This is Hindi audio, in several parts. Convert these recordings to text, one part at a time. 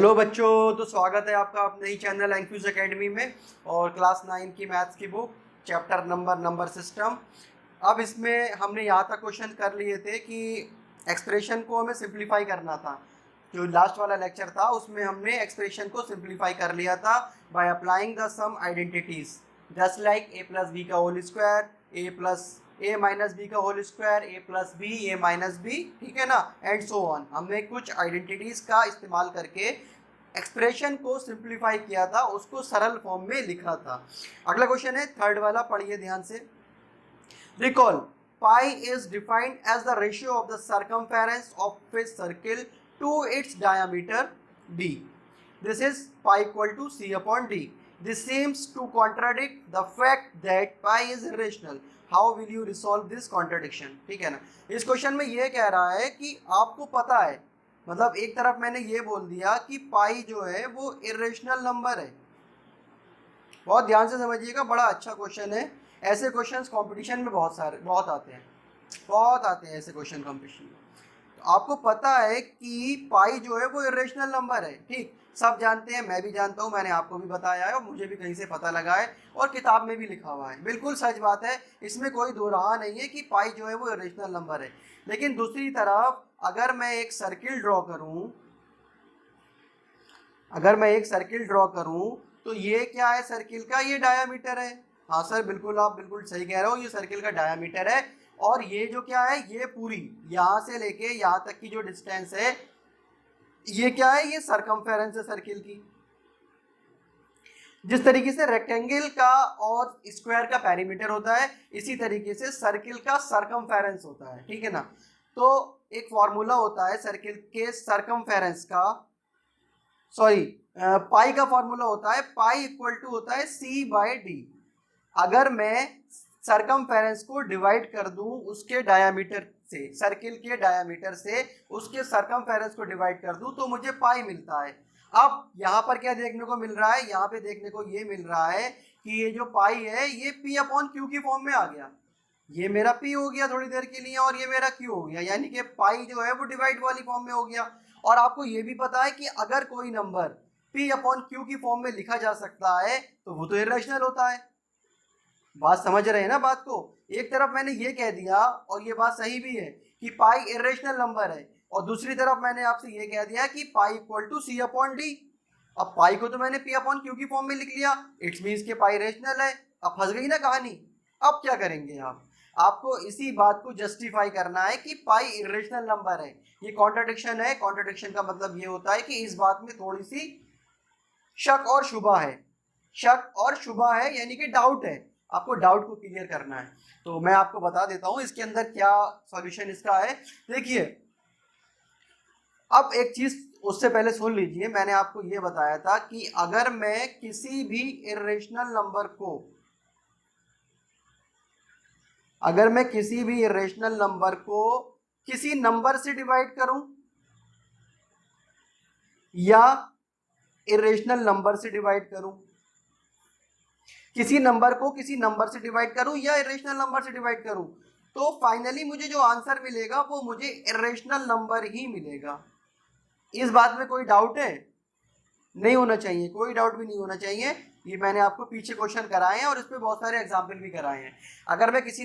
हेलो बच्चों, तो स्वागत है आपका अपने ही चैनल एंक्यूज एकेडमी में और क्लास 9 की मैथ्स की बुक चैप्टर नंबर सिस्टम। अब इसमें हमने यहाँ तक क्वेश्चन कर लिए थे कि एक्सप्रेशन को हमें सिंप्लीफाई करना था। जो लास्ट वाला लेक्चर था उसमें हमने एक्सप्रेशन को सिंप्लीफाई कर लिया था by applying the sum identities just like a plus b का whole square, a minus b का whole square, a plus b, a minus b, ठीक है ना, एंड सो ऑन। हमने कुछ आइडेंटिटीज का इस्तेमाल करके एक्सप्रेशन को सिंप्लीफाई किया था, उसको सरल फॉर्म में लिखा था। अगला क्वेश्चन है थर्ड वाला, पढ़िए ध्यान से। Recall pi is defined as the ratio of the circumference of a circle to its diameter d. This is pi equal to c upon d. This seems to contradict the fact that pi is irrational. How will you resolve this contradiction? ठीक है ना। इस क्वेश्चन में ये कह रहा है कि आपको पता है, मतलब एक तरफ मैंने ये बोल दिया कि पाई जो है वो इरेशनल नंबर है। बहुत ध्यान से समझिएगा, बड़ा अच्छा क्वेश्चन है। ऐसे क्वेश्चंस कंपटीशन में बहुत आते हैं ऐसे क्वेश्चन कंपटीशन में। तो आपको पता है कि पाई जो है वो इरेशनल नंबर है, ठीक, सब जानते हैं, मैं भी जानता हूँ, मैंने आपको भी बताया है और मुझे भी कहीं से पता लगा है और किताब में भी लिखा हुआ है। बिल्कुल सच बात है, इसमें कोई दो राह नहीं है कि पाई जो है वो इरेशनल नंबर है। लेकिन दूसरी तरफ अगर मैं एक सर्किल ड्रॉ करूँ तो ये क्या है सर्किल का? ये डायामीटर है। हाँ सर, बिल्कुल, आप बिल्कुल सही कह रहे हो, ये सर्किल का डायामीटर है। और ये जो क्या है, ये पूरी यहाँ से लेके यहाँ तक की जो डिस्टेंस है, ये क्या है? ये सरकमफेरेंस है सर्किल की। जिस तरीके से रेक्टेंगल का और स्क्वायर का पेरीमीटर होता है, इसी तरीके से सर्किल का सरकमफेरेंस होता है, ठीक है ना। तो एक फॉर्मूला होता है सर्किल के सरकमफेरेंस का, पाई का फॉर्मूला होता है, पाई इक्वल टू होता है c बाय डी। अगर मैं सरकमफेरेंस को डिवाइड कर दूं उसके डायामीटर से, सर्किल के डायामीटर से उसके सरकमफेरेंस को डिवाइड कर दूं तो मुझे पाई मिलता है। अब यहाँ पर क्या देखने को मिल रहा है? यहाँ पे देखने को ये मिल रहा है कि ये जो पाई है ये p अपॉन क्यू की फॉर्म में आ गया। ये मेरा p हो गया थोड़ी देर के लिए और ये मेरा q हो गया, यानी कि पाई जो है वो डिवाइड वाली फॉर्म में हो गया। और आपको ये भी पता है कि अगर कोई नंबर p अपॉन क्यू की फॉर्म में लिखा जा सकता है तो वो तो इरेशनल होता है। बात समझ रहे हैं ना बात को? एक तरफ मैंने ये कह दिया और ये बात सही भी है कि पाई इरेशनल नंबर है, और दूसरी तरफ मैंने आपसे ये कह दिया कि pi equal to c upon d. अब पाई को तो मैंने पी अपॉन क्यू की फॉर्म में लिख लिया, इट्स मीन्स के पाई रेशनल है। अब फंस गई ना कहानी। अब क्या करेंगे आपको इसी बात को जस्टिफाई करना है कि पाई इरेशनल नंबर है। ये कॉन्ट्रडिक्शन है। कॉन्ट्रडिक्शन का मतलब ये होता है कि इस बात में थोड़ी सी शक और शुबा है, यानी कि डाउट है। आपको डाउट को क्लियर करना है, तो मैं आपको बता देता हूं इसके अंदर क्या सॉल्यूशन इसका है। देखिए, अब एक चीज उससे पहले सुन लीजिए। मैंने आपको यह बताया था कि अगर मैं किसी भी इरेशनल नंबर को किसी नंबर से डिवाइड करूं या इरेशनल नंबर से डिवाइड करूं, किसी नंबर को किसी नंबर से डिवाइड करूं या इरेशनल नंबर से डिवाइड करूं, तो फाइनली मुझे जो आंसर मिलेगा वो मुझे इरेशनल नंबर ही मिलेगा। इस बात में कोई डाउट है? नहीं होना चाहिए, कोई डाउट भी नहीं होना चाहिए। ये मैंने आपको पीछे क्वेश्चन कराए हैं और इस पे बहुत सारे एग्जाम्पल भी कराए हैं। अगर मैं किसी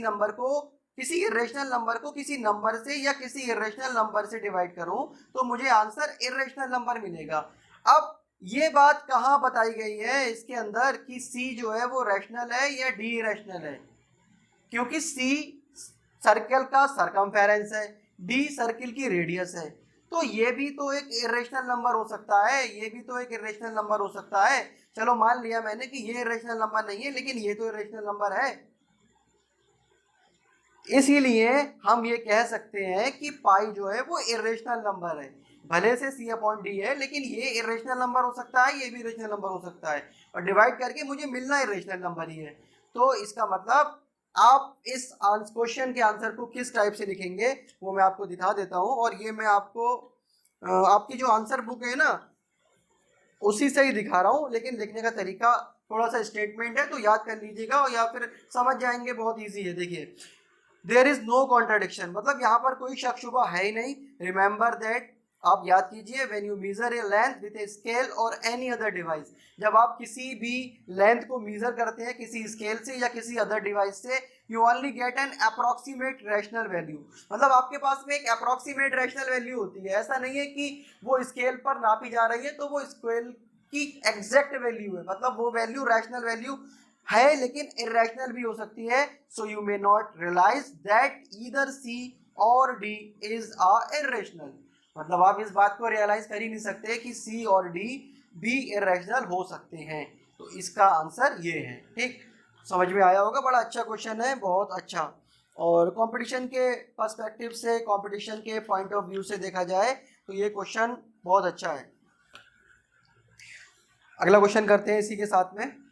इरेशनल नंबर को किसी नंबर से या किसी इरेशनल नंबर से डिवाइड करूं तो मुझे आंसर इरेशनल नंबर मिलेगा। अब ये बात कहाँ बताई गई है इसके अंदर कि C जो है वो रैशनल है या D रैशनल है? क्योंकि C सर्कल का सरकमफेरेंस है, D सर्कल की रेडियस है, तो ये भी तो एक इरेशनल नंबर हो सकता है, चलो मान लिया मैंने कि ये इरेशनल नंबर नहीं है, लेकिन ये तो इरेशनल नंबर है। इसीलिए हम ये कह सकते हैं कि पाई जो है वो इरेशनल नंबर है। भले से C अपॉन डी है, लेकिन ये इरेशनल नंबर हो सकता है, ये भी इरेशनल नंबर हो सकता है, और डिवाइड करके मुझे मिलना इरेशनल नंबर ही है। तो इसका मतलब आप इस क्वेश्चन के आंसर को किस टाइप से लिखेंगे वो मैं आपको दिखा देता हूँ। और ये मैं आपको आपकी जो आंसर बुक है ना उसी से ही दिखा रहा हूँ, लेकिन लिखने का तरीका थोड़ा सा स्टेटमेंट है तो याद कर लीजिएगा और या फिर समझ जाएंगे, बहुत ईजी है। देखिए, देयर इज नो कॉन्ट्राडिक्शन, मतलब यहाँ पर कोई शक शुबा है ही नहीं। रिमेंबर दैट आप याद कीजिए, when you measure a length with a scale और एनी अदर डिवाइस, जब आप किसी भी लेंथ को मेजर करते हैं किसी स्केल से या किसी अदर डिवाइस से, you only get an approximate rational value. मतलब आपके पास में एक अप्रोक्सीमेट रैशनल वैल्यू होती है, ऐसा नहीं है कि वो स्केल पर नापी जा रही है तो वो स्केल की एग्जैक्ट वैल्यू है, मतलब वो वैल्यू रैशनल वैल्यू है लेकिन इरेशनल भी हो सकती है। So you may not realise that either C और डी इज अ इरेशनल। मतलब आप इस बात को रियलाइज कर ही नहीं सकते कि सी और डी भी इरेशनल हो सकते हैं। तो इसका आंसर ये है। ठीक, समझ में आया होगा। बड़ा अच्छा क्वेश्चन है, बहुत अच्छा। और कंपटीशन के पर्सपेक्टिव से, कंपटीशन के पॉइंट ऑफ व्यू से देखा जाए तो ये क्वेश्चन बहुत अच्छा है। अगला क्वेश्चन करते हैं इसी के साथ में।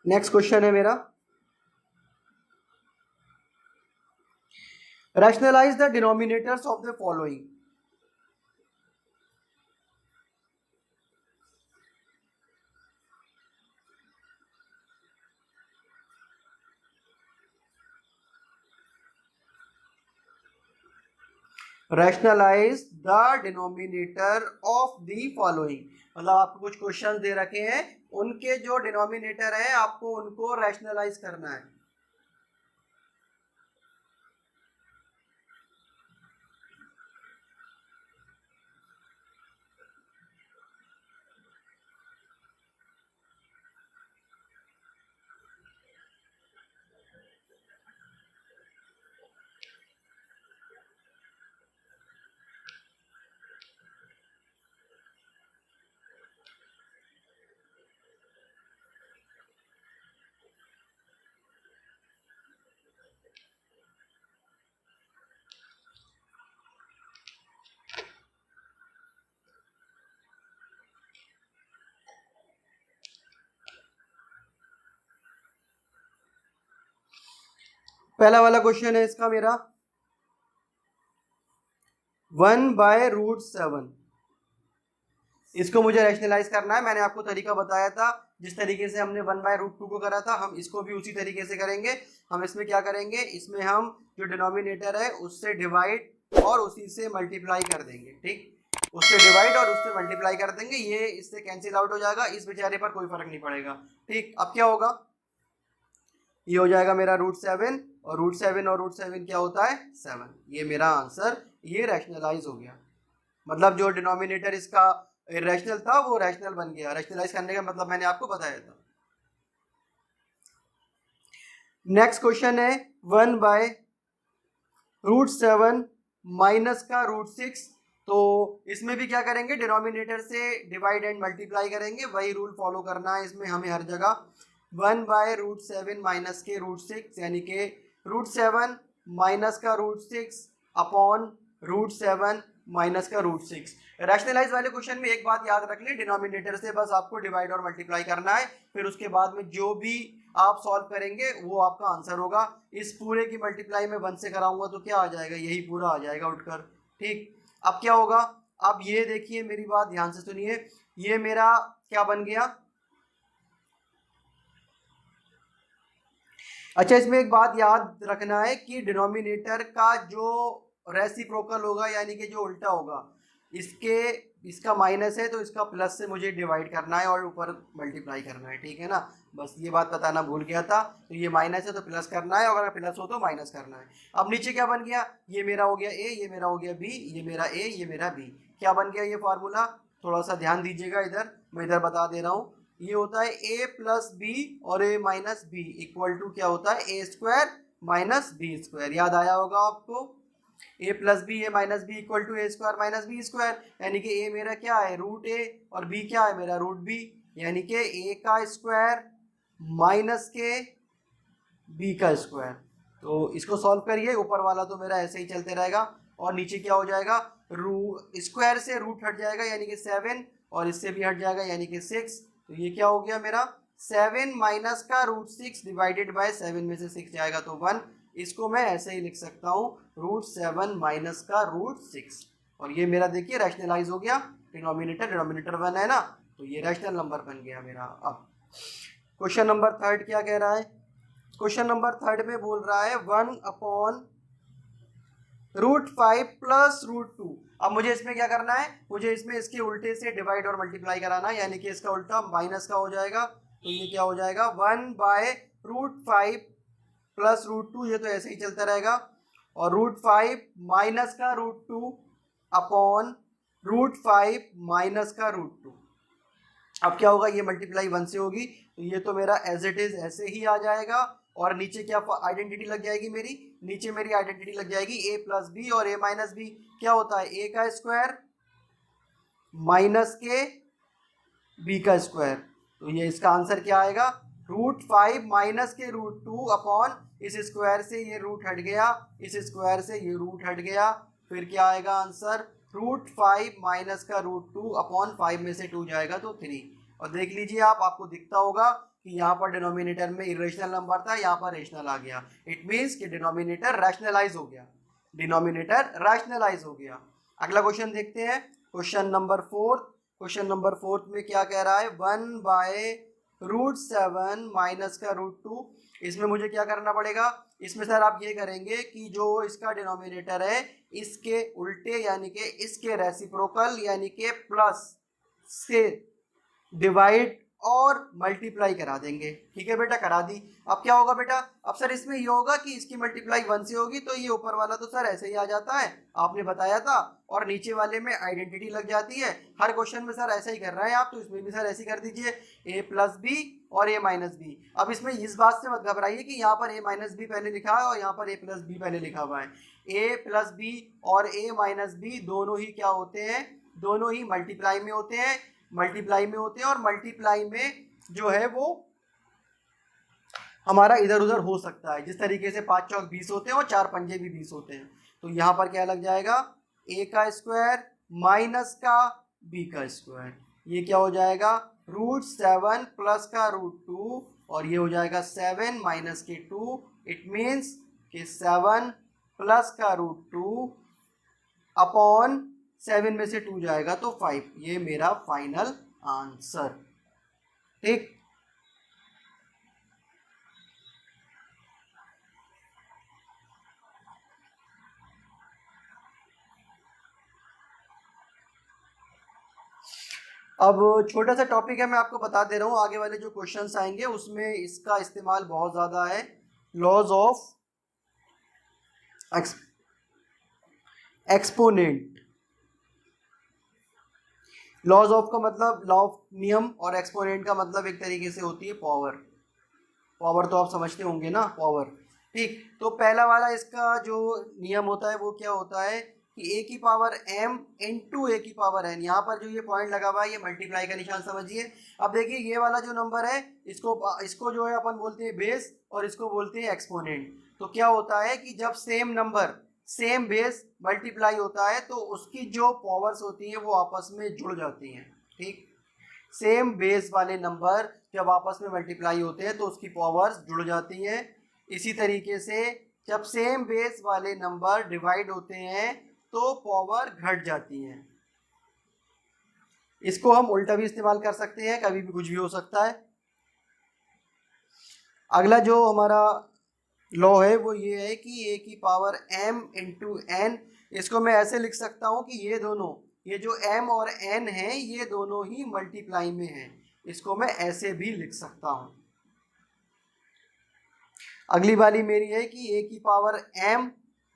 नेक्स्ट क्वेश्चन है मेरा, rationalise the denominators of the following. Rationalise the denominator of the following, मतलब आपको कुछ क्वेश्चन दे रखे हैं, उनके जो डिनोमिनेटर है आपको उनको रैशनलाइज करना है। पहला वाला क्वेश्चन है इसका मेरा, 1/√7। इसको मुझे रैशनलाइज करना है। मैंने आपको तरीका बताया था, जिस तरीके से हमने 1/√2 को करा था हम इसको भी उसी तरीके से करेंगे। हम इसमें क्या करेंगे, इसमें हम जो डिनोमिनेटर है उससे डिवाइड और उसी से मल्टीप्लाई कर देंगे। ठीक, उससे डिवाइड और उससे मल्टीप्लाई कर देंगे, ये इससे कैंसिल आउट हो जाएगा, इस बेचारे पर कोई फर्क नहीं पड़ेगा। ठीक, अब क्या होगा, ये हो जाएगा मेरा √7 और √7 क्या होता है 7। ये मेरा आंसर, ये रैशनलाइज हो गया। मतलब जो डिनोमिनेटर इसका रैशनल था वो रैशनल बन गया। रैशनलाइज करने का मतलब मैंने आपको बताया था। नेक्स्ट क्वेश्चन है 1/√7 माइनस का √6। तो इसमें भी क्या करेंगे, डिनोमिनेटर से डिवाइड एंड मल्टीप्लाई करेंगे, वही रूल फॉलो करना है इसमें हमें हर जगह। 1/√7 माइनस के √6 यानी कि √7 माइनस का √6 अपॉन √7 माइनस का √6। रैशनलाइज वाले क्वेश्चन में एक बात याद रख लें, डिनोमिनेटर से बस आपको डिवाइड और मल्टीप्लाई करना है, फिर उसके बाद में जो भी आप सॉल्व करेंगे वो आपका आंसर होगा। इस पूरे की मल्टीप्लाई में 1 से कराऊंगा तो क्या आ जाएगा, यही पूरा आ जाएगा उठकर। ठीक, अब क्या होगा, अब ये देखिए मेरी बात ध्यान से सुनिए, ये मेरा क्या बन गया। अच्छा, इसमें एक बात याद रखना है कि डिनोमिनेटर का जो रेसिप्रोकल होगा यानी कि जो उल्टा होगा, इसका माइनस है तो इसका प्लस से मुझे डिवाइड करना है और ऊपर मल्टीप्लाई करना है। ठीक है ना, बस ये बात बताना भूल गया था। तो ये माइनस है तो प्लस करना है और अगर प्लस हो तो माइनस करना है। अब नीचे क्या बन गया, ये मेरा हो गया ए, ये मेरा हो गया बी, ये मेरा ए, ये मेरा बी। क्या बन गया ये फार्मूला, थोड़ा सा ध्यान दीजिएगा इधर, मैं इधर बता दे रहा हूँ। ये होता है a प्लस बी और a minus b equal to क्या होता है a² माइनस b²। याद आया होगा आपको, a plus b a minus b equal to a² minus b², यानी कि a मेरा क्या है √a और b क्या है मेरा √b, यानी कि a का स्क्वायर माइनस के b का स्क्वायर। तो इसको सॉल्व करिए, ऊपर वाला तो मेरा ऐसे ही चलते रहेगा और नीचे क्या हो जाएगा, स्क्वायर से रूट हट जाएगा यानी कि 7 और इससे भी हट जाएगा यानी कि 6। तो ये क्या हो गया मेरा 7 माइनस का रूट 6 डिवाइडेड बाय 7 में से 6 जाएगा तो 1। इसको मैं ऐसे ही लिख सकता हूँ रूट 7 माइनस का रूट 6। और ये मेरा देखिए रैशनलाइज हो गया, डिनोमिनेटर 1 है ना, तो ये रैशनल नंबर बन गया मेरा। अब क्वेश्चन नंबर थर्ड क्या कह रहा है? क्वेश्चन नंबर थर्ड में बोल रहा है 1 अपॉन रूट 5 प्लस रूट 2। अब मुझे इसमें क्या करना है? मुझे इसमें इसके उल्टे से डिवाइड और मल्टीप्लाई कराना है, यानी कि इसका उल्टा माइनस का हो जाएगा, तो ये क्या हो जाएगा 1 बाय रूट 5 प्लस रूट 2, ये तो ऐसे ही चलता रहेगा, और रूट 5 माइनस का रूट 2 अपॉन रूट 5 माइनस का रूट 2। अब क्या होगा, ये मल्टीप्लाई 1 से होगी, तो ये तो मेरा एज इट इज ऐसे ही आ जाएगा। और नीचे क्या आइडेंटिटी लग जाएगी मेरी? नीचे मेरी आइडेंटिटी लग जाएगी a प्लस बी और a माइनस बी। क्या होता है? a का स्क्वायर माइनस के b का स्क्वायर। तो ये इसका आंसर क्या आएगा? रूट 5 माइनस के रूट 2 अपॉन इस स्क्वायर से ये रूट हट गया, इस स्क्वायर से ये रूट हट गया, फिर क्या आएगा आंसर? रूट 5 माइनस का रूट 2 अपॉन 5 में से 2 जाएगा तो 3। और देख लीजिए आपको दिखता होगा कि यहाँ पर डिनोमिनेटर में इरेशनल नंबर था, यहाँ पर रेशनल आ गया। इट मीन्स कि डिनोमिनेटर रैशनलाइज हो गया, डिनोमिनेटर रैशनलाइज हो गया। अगला क्वेश्चन देखते हैं, question number fourth. Question number fourth में क्या कह रहा है? 1 बाय रूट 7 माइनस का रूट 2। इसमें मुझे क्या करना पड़ेगा? इसमें सर आप ये करेंगे कि जो इसका डिनोमिनेटर है इसके उल्टे यानी कि इसके रेसिप्रोकल यानी कि प्लस से डिवाइड और मल्टीप्लाई करा देंगे। ठीक है बेटा, करा दी। अब क्या होगा बेटा? अब सर इसमें ये होगा कि इसकी मल्टीप्लाई 1 से होगी, तो ये ऊपर वाला तो सर ऐसे ही आ जाता है, आपने बताया था, और नीचे वाले में आइडेंटिटी लग जाती है। हर क्वेश्चन में सर ऐसा ही कर रहे हैं आप, तो इसमें भी सर ऐसे ही कर दीजिए, a प्लस बी और a माइनस बी। अब इसमें इस बात से मत घबराइए कि यहाँ पर a माइनस बी पहले लिखा है और यहाँ पर a प्लस बी पहले लिखा हुआ है। a प्लस बी और a माइनस बी दोनों ही क्या होते हैं? दोनों ही मल्टीप्लाई में होते हैं, मल्टीप्लाई में होते हैं, और मल्टीप्लाई में जो है वो हमारा इधर उधर हो सकता है। जिस तरीके से 5 चौक 20 होते हैं और 4 पंजे भी 20 होते हैं। तो यहाँ पर क्या लग जाएगा? a का स्क्वायर माइनस का b का स्क्वायर, ये क्या हो जाएगा? रूट 7 प्लस का रूट 2, और ये हो जाएगा 7 माइनस के 2। इट मीन्स कि 7 प्लस का रूट 2 अपॉन 7 में से 2 जाएगा तो 5। ये मेरा फाइनल आंसर। ठीक, अब छोटा सा टॉपिक है, मैं आपको बता दे रहा हूँ, आगे वाले जो क्वेश्चंस आएंगे उसमें इसका इस्तेमाल बहुत ज़्यादा है। Laws of exponent. Laws of का मतलब लॉ ऑफ नियम, और एक्सपोनेंट का मतलब एक तरीके से होती है पावर। पावर तो आप समझते होंगे ना, पावर। ठीक, तो पहला वाला इसका जो नियम होता है वो क्या होता है कि a की पावर m इंटू ए की पावर n। यहाँ पर जो ये पॉइंट लगा हुआ है ये मल्टीप्लाई का निशान समझिए। अब देखिए ये वाला जो नंबर है इसको जो है अपन बोलते हैं बेस, और इसको बोलते हैं एक्सपोनेंट। तो क्या होता है कि जब same number same base multiply होता है तो उसकी जो पावर्स होती हैं वो आपस में जुड़ जाती हैं। ठीक, सेम बेस वाले नंबर जब आपस में मल्टीप्लाई होते हैं तो उसकी पावर्स जुड़ जाती हैं। इसी तरीके से जब सेम बेस वाले नंबर डिवाइड होते हैं तो पावर घट जाती है। इसको हम उल्टा भी इस्तेमाल कर सकते हैं, कभी भी कुछ भी हो सकता है। अगला जो हमारा लॉ है वो ये है कि a की पावर m इंटू एन। इसको मैं ऐसे लिख सकता हूँ कि ये दोनों, ये जो m और n है ये दोनों ही मल्टीप्लाई में हैं। इसको मैं ऐसे भी लिख सकता हूँ। अगली वाली मेरी है कि a की पावर m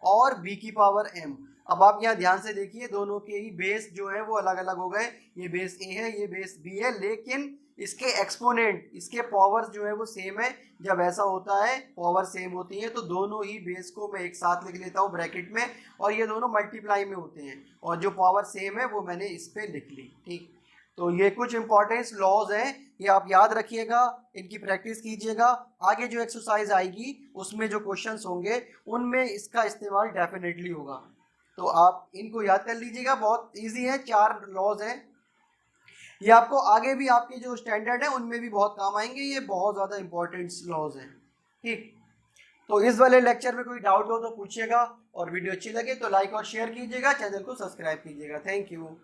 और b की पावर m। अब आप यहाँ ध्यान से देखिए, दोनों के ही बेस जो है वो अलग अलग हो गए। ये बेस a है, ये बेस b है, लेकिन इसके एक्सपोनेंट, इसके पावर्स जो है वो सेम है। जब ऐसा होता है, पावर सेम होती है, तो दोनों ही बेस को मैं एक साथ लिख लेता हूँ ब्रैकेट में, और ये दोनों मल्टीप्लाई में होते हैं, और जो पावर सेम है वो मैंने इस पर लिख ली। ठीक, तो ये कुछ इंपॉर्टेंट लॉज हैं, ये आप याद रखिएगा, इनकी प्रैक्टिस कीजिएगा। आगे जो एक्सरसाइज आएगी उसमें जो क्वेश्चंस होंगे उनमें इसका इस्तेमाल डेफिनेटली होगा, तो आप इनको याद कर लीजिएगा। बहुत इजी है, 4 लॉज हैं। ये आपको आगे भी आपके जो स्टैंडर्ड है उनमें भी बहुत काम आएंगे, ये बहुत ज़्यादा इंपॉर्टेंट लॉज हैं। ठीक, तो इस वाले लेक्चर में कोई डाउट हो तो पूछिएगा, और वीडियो अच्छी लगे तो लाइक और शेयर कीजिएगा, चैनल को सब्सक्राइब कीजिएगा। Thank you.